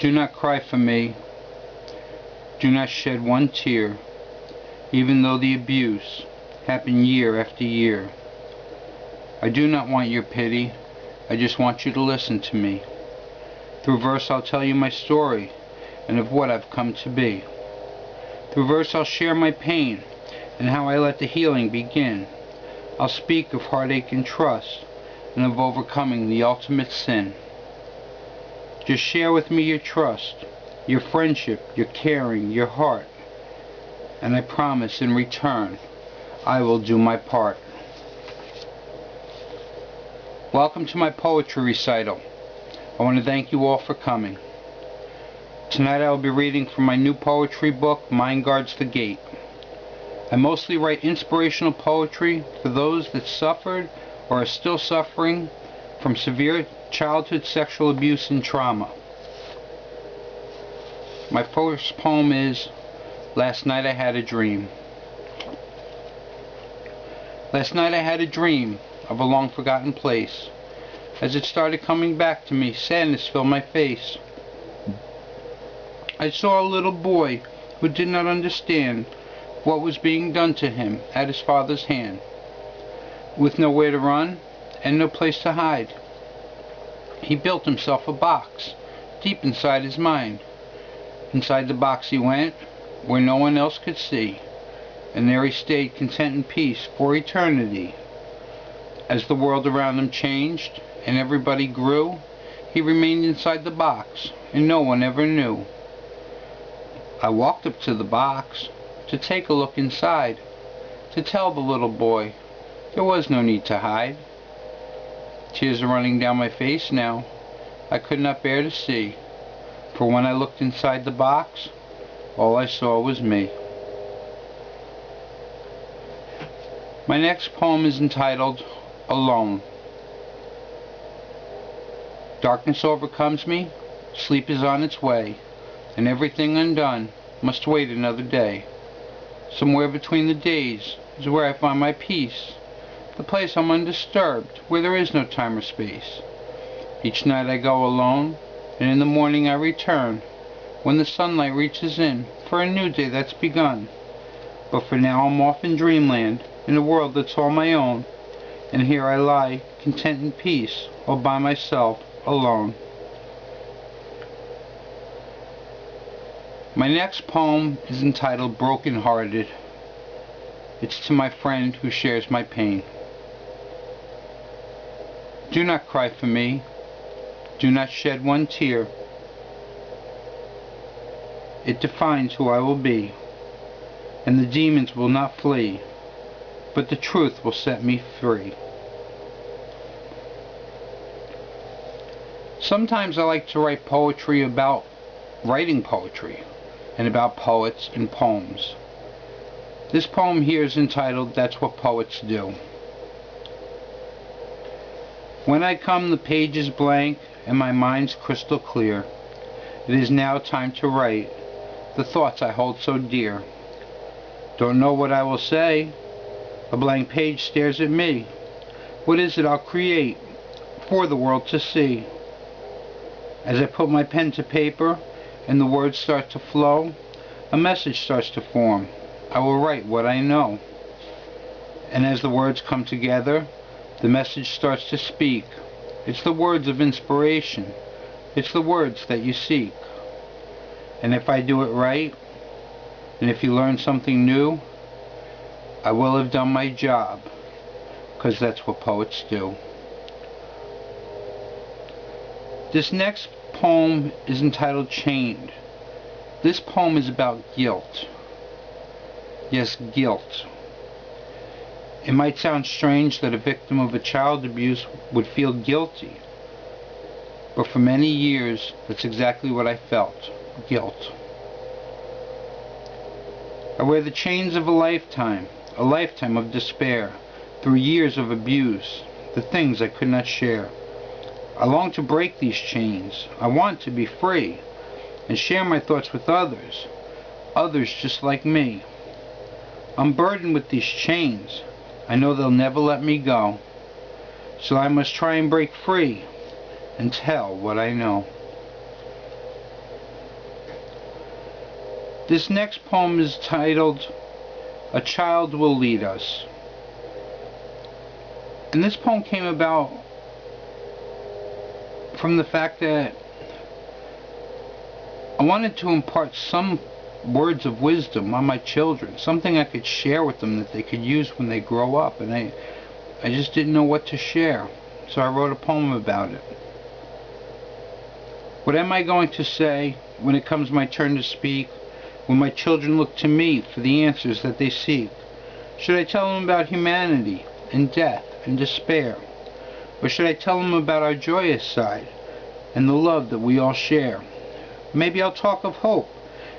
Do not cry for me. Do not shed one tear, even though the abuse happened year after year. I do not want your pity. I just want you to listen to me. Through verse I'll tell you my story and of what I've come to be. Through verse I'll share my pain and how I let the healing begin. I'll speak of heartache and trust and of overcoming the ultimate sin. Just share with me your trust, your friendship, your caring, your heart, and I promise in return I will do my part. Welcome to my poetry recital. I want to thank you all for coming. Tonight I will be reading from my new poetry book, Mind Guards the Gate. I mostly write inspirational poetry for those that suffered or are still suffering from severe childhood sexual abuse and trauma. My first poem is Last Night I Had a Dream. Last night I had a dream of a long forgotten place. As it started coming back to me, sadness filled my face. I saw a little boy who did not understand what was being done to him at his father's hand. With nowhere to run and no place to hide, he built himself a box deep inside his mind. Inside the box he went, where no one else could see, and there he stayed content in peace for eternity. As the world around him changed and everybody grew, he remained inside the box and no one ever knew. I walked up to the box to take a look inside, to tell the little boy there was no need to hide. Tears are running down my face now. I could not bear to see, for when I looked inside the box, all I saw was me. My next poem is entitled Alone. Darkness overcomes me, sleep is on its way, and everything undone must wait another day. Somewhere between the days is where I find my peace, the place I'm undisturbed, where there is no time or space. Each night I go alone, and in the morning I return, when the sunlight reaches in for a new day that's begun. But for now I'm off in dreamland, in a world that's all my own, and here I lie, content in peace, all by myself, alone. My next poem is entitled Broken Hearted. It's to my friend who shares my pain. Do not cry for me. Do not shed one tear. It defines who I will be, and the demons will not flee, but the truth will set me free. Sometimes I like to write poetry about writing poetry, and about poets and poems. This poem here is entitled That's What Poets Do. When I come, the page is blank and my mind's crystal clear. It is now time to write the thoughts I hold so dear. Don't know what I will say. A blank page stares at me. What is it I'll create for the world to see? As I put my pen to paper and the words start to flow, a message starts to form. I will write what I know. And as the words come together, the message starts to speak. It's the words of inspiration. It's the words that you seek. And if I do it right, and if you learn something new, I will have done my job, because that's what poets do. This next poem is entitled Chained. This poem is about guilt. Yes, guilt. It might sound strange that a victim of a child abuse would feel guilty, but for many years, that's exactly what I felt. Guilt. I wear the chains of a lifetime of despair, through years of abuse, the things I could not share. I long to break these chains. I want to be free, and share my thoughts with others just like me. I'm burdened with these chains. I know they'll never let me go, so I must try and break free and tell what I know. This next poem is titled, "A Child Will Lead Us." And this poem came about from the fact that I wanted to impart some words of wisdom on my children, something I could share with them that they could use when they grow up, and I just didn't know what to share, so I wrote a poem about it. What am I going to say when it comes my turn to speak, when my children look to me for the answers that they seek? Should I tell them about humanity and death and despair, or should I tell them about our joyous side and the love that we all share? Maybe I'll talk of hope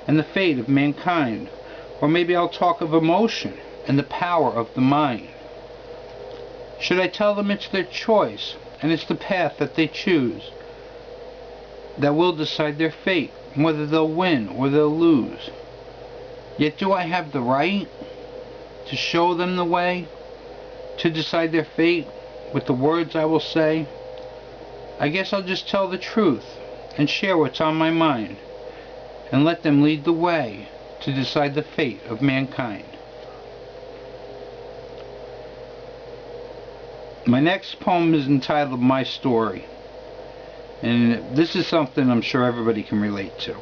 and the fate of mankind, or maybe I'll talk of emotion and the power of the mind. Should I tell them it's their choice and it's the path that they choose that will decide their fate, whether they'll win or they'll lose? Yet do I have the right to show them the way, to decide their fate with the words I will say? I guess I'll just tell the truth and share what's on my mind, and let them lead the way to decide the fate of mankind. My next poem is entitled "My Story," and this is something I'm sure everybody can relate to.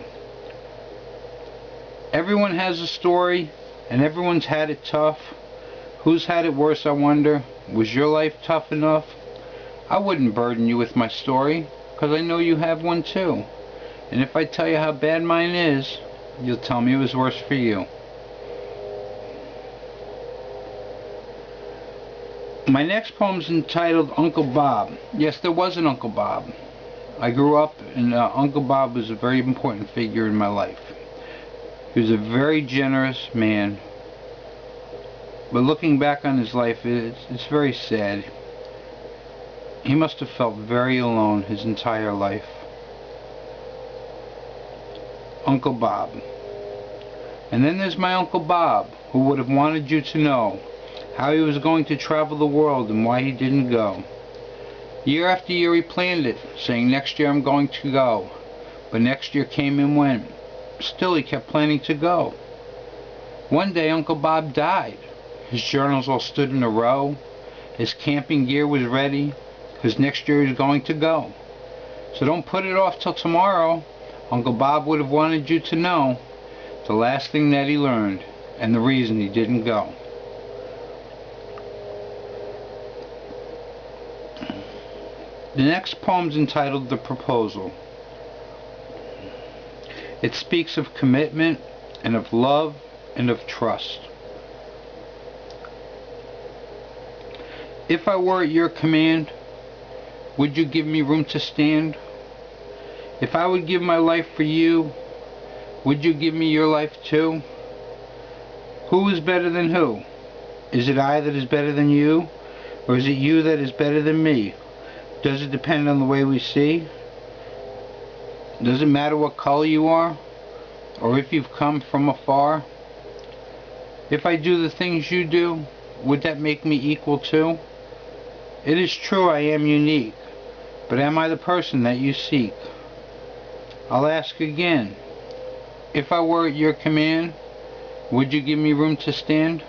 Everyone has a story, and everyone's had it tough. Who's had it worse, I wonder? Was your life tough enough? I wouldn't burden you with my story, 'cause I know you have one too. And if I tell you how bad mine is, you'll tell me it was worse for you. My next poem is entitled "Uncle Bob." Yes, there was an Uncle Bob. I grew up, and Uncle Bob was a very important figure in my life. He was a very generous man, but looking back on his life, it's very sad. He must have felt very alone his entire life. Uncle Bob. And then there's my Uncle Bob, who would have wanted you to know how he was going to travel the world and why he didn't go. Year after year he planned it, saying next year I'm going to go. But next year came and went. Still he kept planning to go. One day Uncle Bob died. His journals all stood in a row. His camping gear was ready, because next year he was going to go. So don't put it off till tomorrow. Uncle Bob would have wanted you to know the last thing that he learned, and the reason he didn't go. The next poem's entitled "The Proposal." It speaks of commitment, and of love, and of trust. If I were at your command, would you give me room to stand? If I would give my life for you, would you give me your life too? Who is better than who? Is it I that is better than you? Or is it you that is better than me? Does it depend on the way we see? Does it matter what color you are? Or if you've come from afar? If I do the things you do, would that make me equal too? It is true I am unique, but am I the person that you seek? I'll ask again, if I were at your command, would you give me room to stand?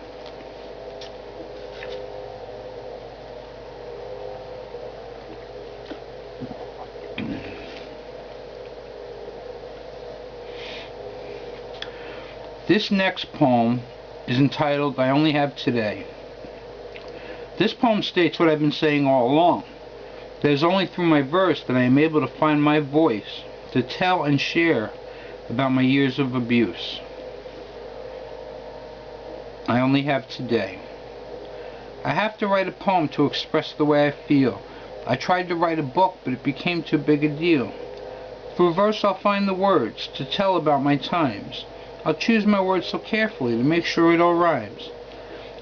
This next poem is entitled "I Only Have Today." This poem states what I've been saying all along. That it is only through my verse that I am able to find my voice, to tell and share about my years of abuse. I only have today. I have to write a poem to express the way I feel. I tried to write a book, but it became too big a deal. Through verse I'll find the words to tell about my times. I'll choose my words so carefully to make sure it all rhymes.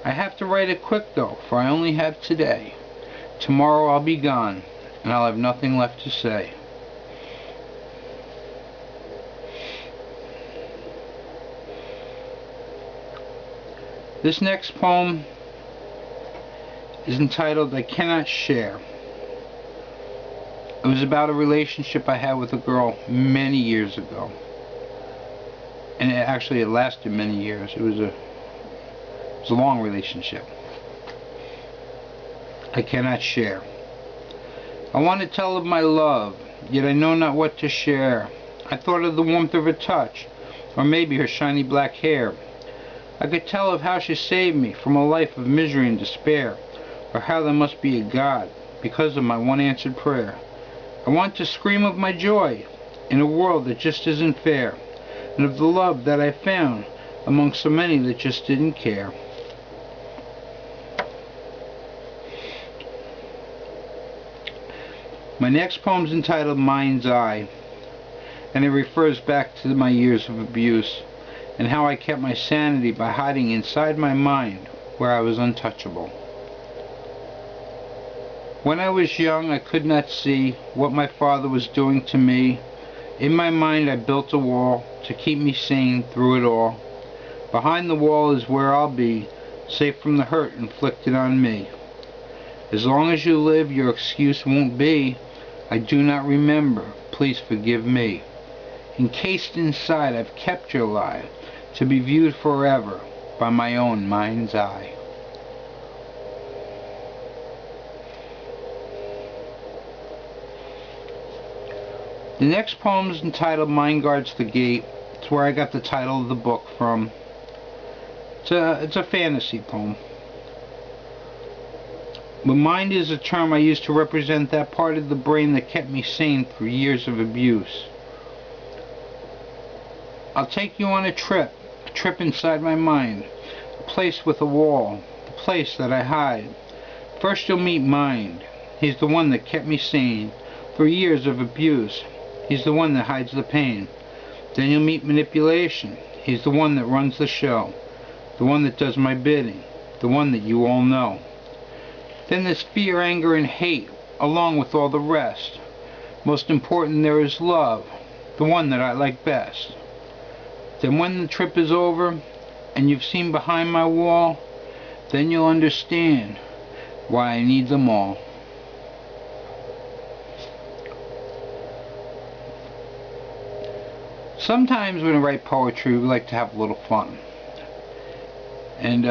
I have to write it quick though, for I only have today. Tomorrow I'll be gone, and I'll have nothing left to say. This next poem is entitled "I Cannot Share." It was about a relationship I had with a girl many years ago. and it lasted many years. It was a long relationship. I cannot share. I want to tell of my love, yet I know not what to share. I thought of the warmth of her touch, or maybe her shiny black hair. I could tell of how she saved me from a life of misery and despair, or how there must be a God because of my one answered prayer. I want to scream of my joy in a world that just isn't fair, and of the love that I found among so many that just didn't care. My next poem is entitled Mind's Eye, and it refers back to my years of abuse and how I kept my sanity by hiding inside my mind where I was untouchable. When I was young, I could not see what my father was doing to me. In my mind I built a wall to keep me sane through it all. Behind the wall is where I'll be, safe from the hurt inflicted on me. As long as you live, your excuse won't be, I do not remember, please forgive me. Encased inside, I've kept your lie, to be viewed forever by my own mind's eye. The next poem is entitled Mind Guards the Gate. It's where I got the title of the book from. It's a fantasy poem. But mind is a term I use to represent that part of the brain that kept me sane through years of abuse. I'll take you on a trip inside my mind, a place with a wall, the place that I hide. First you'll meet mind. He's the one that kept me sane through years of abuse. He's the one that hides the pain. Then you'll meet manipulation. He's the one that runs the show, the one that does my bidding, the one that you all know. Then there's fear, anger, and hate, along with all the rest. Most important, there is love, the one that I like best. Then when the trip is over, and you've seen behind my wall, then you'll understand why I need them all. Sometimes when I write poetry, we like to have a little fun. And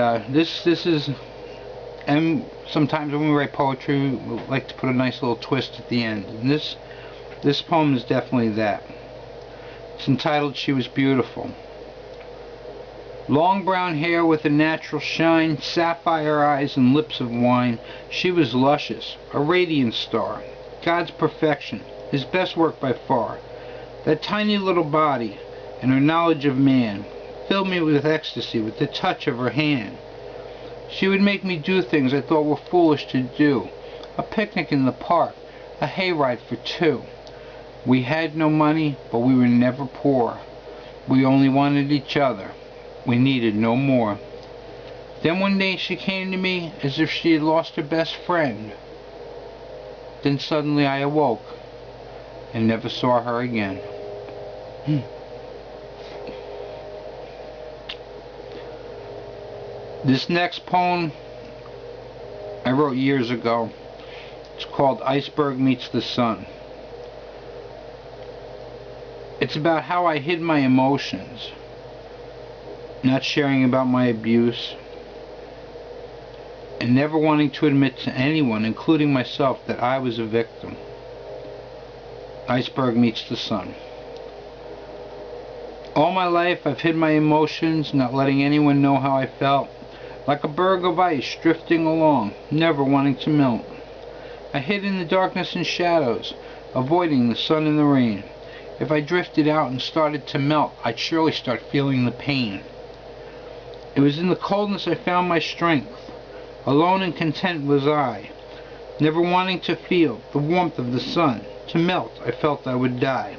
sometimes when we write poetry, we like to put a nice little twist at the end. And this poem is definitely that. It's entitled She Was Beautiful. Long brown hair with a natural shine, sapphire eyes and lips of wine. She was luscious, a radiant star, God's perfection, His best work by far. That tiny little body and her knowledge of man filled me with ecstasy with the touch of her hand. She would make me do things I thought were foolish to do. A picnic in the park, a hayride for two. We had no money, but we were never poor. We only wanted each other. We needed no more. Then one day she came to me as if she had lost her best friend. Then suddenly I awoke and never saw her again. This next poem I wrote years ago. It's called Iceberg Meets the Sun. It's about how I hid my emotions, not sharing about my abuse, and never wanting to admit to anyone, including myself, that I was a victim. Iceberg meets the sun. All my life I've hid my emotions, not letting anyone know how I felt, like a berg of ice drifting along, never wanting to melt. I hid in the darkness and shadows, avoiding the sun and the rain. If I drifted out and started to melt, I'd surely start feeling the pain. It was in the coldness I found my strength. Alone and content was I, never wanting to feel the warmth of the sun. To melt, I felt I would die.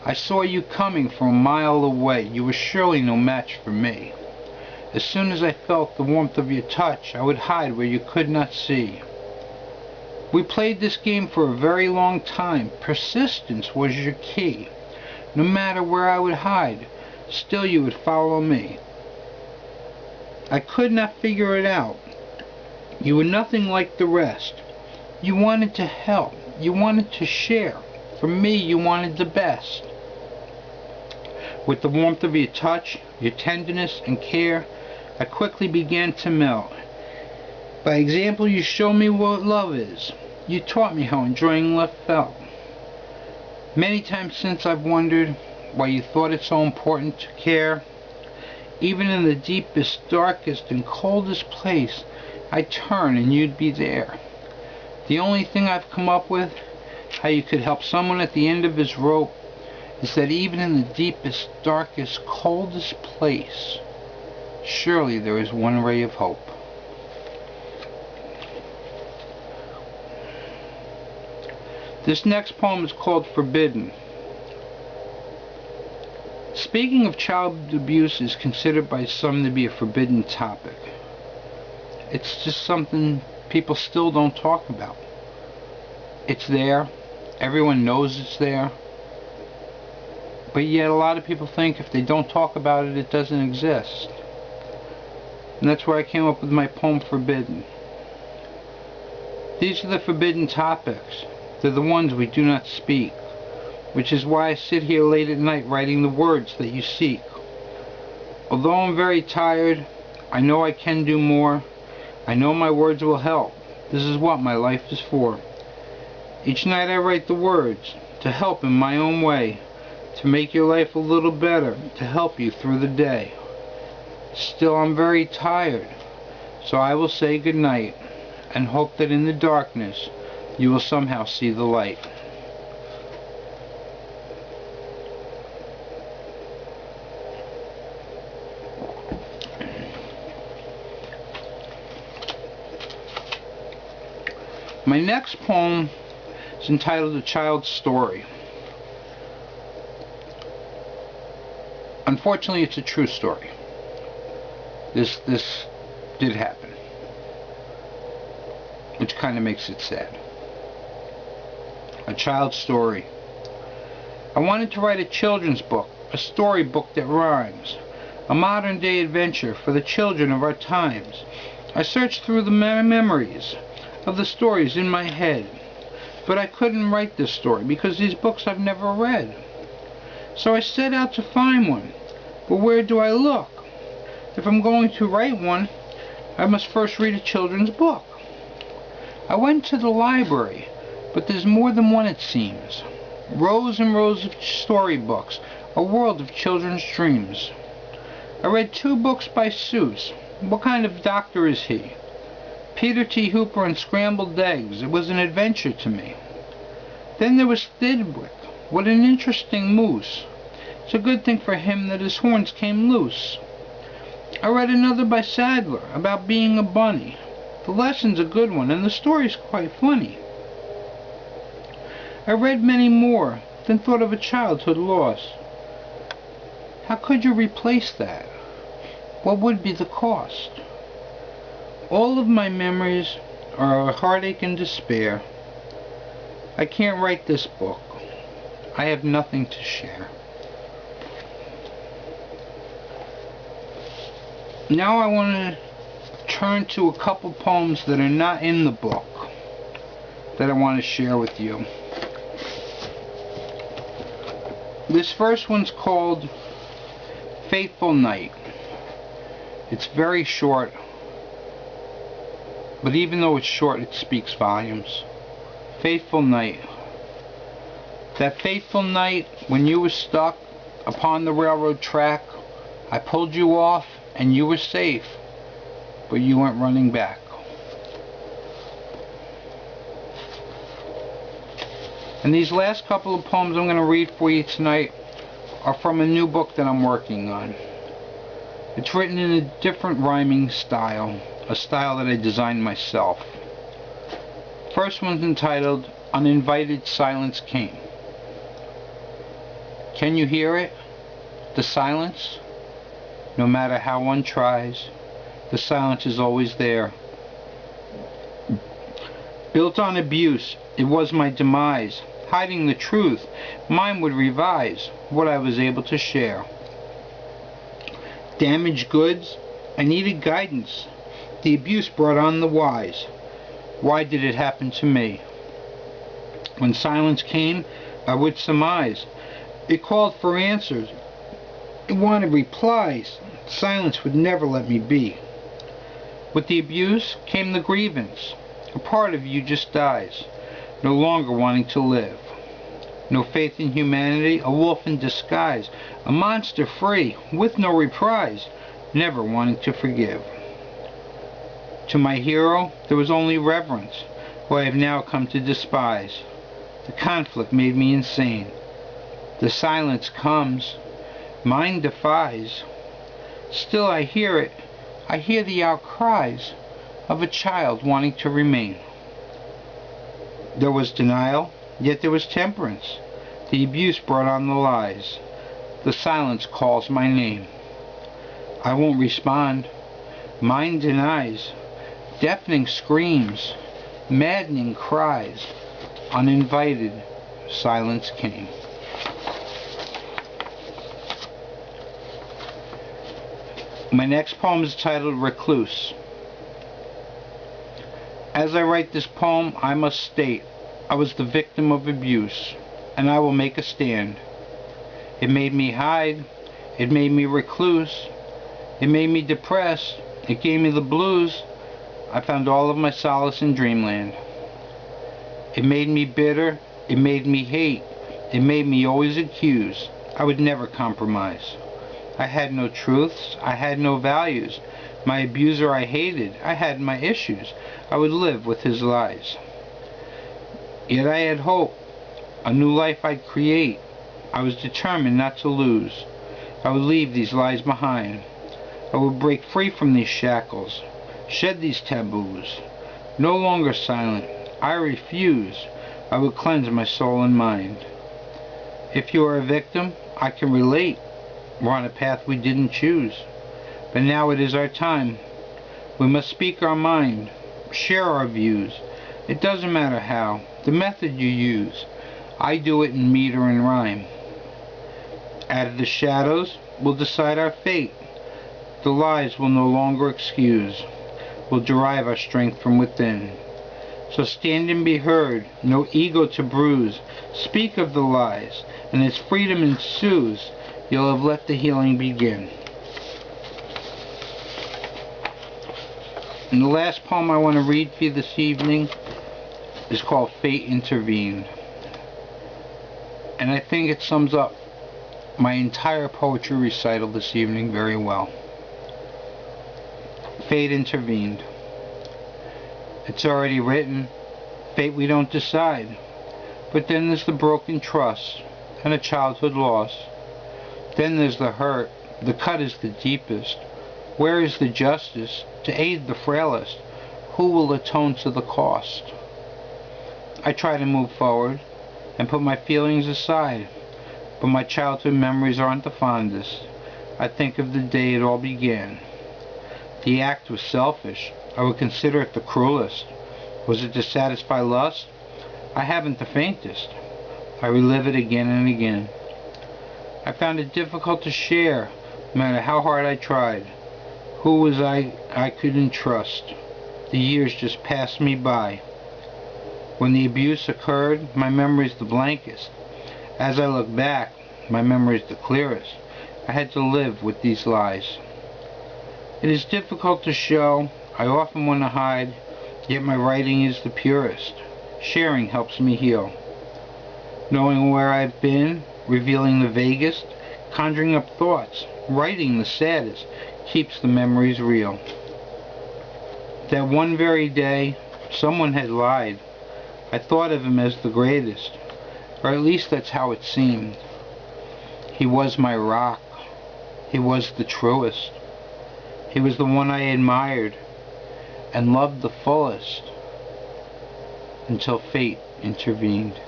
I saw you coming from a mile away. You were surely no match for me. As soon as I felt the warmth of your touch, I would hide where you could not see. We played this game for a very long time. Persistence was your key. No matter where I would hide, still you would follow me. I could not figure it out. You were nothing like the rest. You wanted to help. You wanted to share. For me, you wanted the best. With the warmth of your touch, your tenderness and care, I quickly began to melt. By example, you showed me what love is. You taught me how enjoying love felt. Many times since I've wondered why you thought it so important to care. Even in the deepest, darkest, and coldest place, I'd turn and you'd be there. The only thing I've come up with, how you could help someone at the end of his rope, is that even in the deepest, darkest, coldest place, surely there is one ray of hope. This next poem is called Forbidden. Speaking of child abuse is considered by some to be a forbidden topic. It's just something people still don't talk about. It's there. Everyone knows it's there. But yet a lot of people think if they don't talk about it, it doesn't exist. And that's where I came up with my poem Forbidden. These are the forbidden topics. They're the ones we do not speak, which is why I sit here late at night writing the words that you seek. Although I'm very tired, I know I can do more. I know my words will help. This is what my life is for. Each night I write the words to help in my own way, to make your life a little better, to help you through the day. Still, I'm very tired, so I will say good night and hope that in the darkness you will somehow see the light. My next poem is entitled A Child's Story. Unfortunately, it's a true story. This did happen, which kind of makes it sad. A child's story. I wanted to write a children's book, a storybook that rhymes, a modern-day adventure for the children of our times. I searched through the memories of the stories in my head, but I couldn't write this story because these books I've never read. So I set out to find one, but where do I look? If I'm going to write one, I must first read a children's book. I went to the library, but there's more than one, it seems. Rows and rows of storybooks, a world of children's dreams. I read 2 books by Seuss. What kind of doctor is he? Peter T. Hooper and Scrambled Eggs. It was an adventure to me. Then there was Thidwick. What an interesting moose. It's a good thing for him that his horns came loose. I read another by Sadler about being a bunny. The lesson's a good one and the story's quite funny. I read many more, then thought of a childhood lost. How could you replace that? What would be the cost? All of my memories are heartache and despair. I can't write this book. I have nothing to share. Now I want to turn to a couple poems that are not in the book that I want to share with you. This first one's called Faithful Night. It's very short, but even though it's short, it speaks volumes. Faithful night. That fateful night when you were stuck upon the railroad track, I pulled you off and you were safe, but you went running back. And these last couple of poems I'm going to read for you tonight are from a new book that I'm working on. It's written in a different rhyming style, a style that I designed myself. First one's entitled Uninvited Silence Came. Can you hear it? The silence? No matter how one tries, the silence is always there. Built on abuse, it was my demise. Hiding the truth, mine would revise what I was able to share. Damaged goods, I needed guidance. The abuse brought on the wise. Why did it happen to me? When silence came, I would surmise. It called for answers. It wanted replies. Silence would never let me be. With the abuse came the grievance. A part of you just dies, no longer wanting to live. No faith in humanity, a wolf in disguise, a monster free, with no reprise, never wanting to forgive. To my hero there was only reverence, who I have now come to despise. The conflict made me insane. The silence comes, mine defies. Still I hear it, I hear the outcries of a child wanting to remain. There was denial, yet there was temperance. The abuse brought on the lies. The silence calls my name. I won't respond. Mine denies. Deafening screams, maddening cries. Uninvited, silence came. My next poem is titled Recluse. As I write this poem, I must state I was the victim of abuse, and I will make a stand. It made me hide, it made me recluse, it made me depressed, it gave me the blues. I found all of my solace in dreamland. It made me bitter, it made me hate, it made me always accuse. I would never compromise. I had no truths, I had no values. My abuser I hated, I had my issues. I would live with his lies. Yet I had hope, a new life I'd create. I was determined not to lose. I would leave these lies behind. I would break free from these shackles, shed these taboos. No longer silent, I refuse. I would cleanse my soul and mind. If you are a victim, I can relate. We're on a path we didn't choose. But now it is our time. We must speak our mind, share our views. It doesn't matter how, the method you use. I do it in meter and rhyme. Out of the shadows, we'll decide our fate. The lies will no longer excuse. We'll derive our strength from within. So stand and be heard, no ego to bruise. Speak of the lies, and as freedom ensues, you'll have let the healing begin. And the last poem I want to read for you this evening is called Fate Intervened. And I think it sums up my entire poetry recital this evening very well. Fate intervened. It's already written, fate we don't decide. But then there's the broken trust and a childhood loss. Then there's the hurt, the cut is the deepest. Where is the justice to aid the frailest? Who will atone to the cost? I try to move forward and put my feelings aside, but my childhood memories aren't the fondest. I think of the day it all began. The act was selfish. I would consider it the cruelest. Was it to satisfy lust? I haven't the faintest. I relive it again and again. I found it difficult to share, no matter how hard I tried. Who was I couldn't trust? The years just passed me by. When the abuse occurred, my memory's the blankest. As I look back, my memory's the clearest. I had to live with these lies. It is difficult to show, I often want to hide, yet my writing is the purest. Sharing helps me heal. Knowing where I've been, revealing the vaguest, conjuring up thoughts, writing the saddest, keeps the memories real. That one very day, someone had lied. I thought of him as the greatest, or at least that's how it seemed. He was my rock. He was the truest. He was the one I admired and loved the fullest, until fate intervened.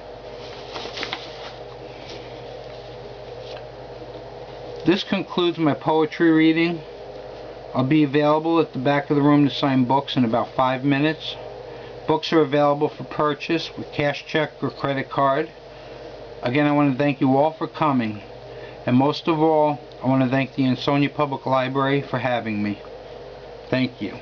This concludes my poetry reading. I'll be available at the back of the room to sign books in about 5 minutes. Books are available for purchase with cash, check, or credit card. Again, I want to thank you all for coming. And most of all, I want to thank the Ansonia Public Library for having me. Thank you.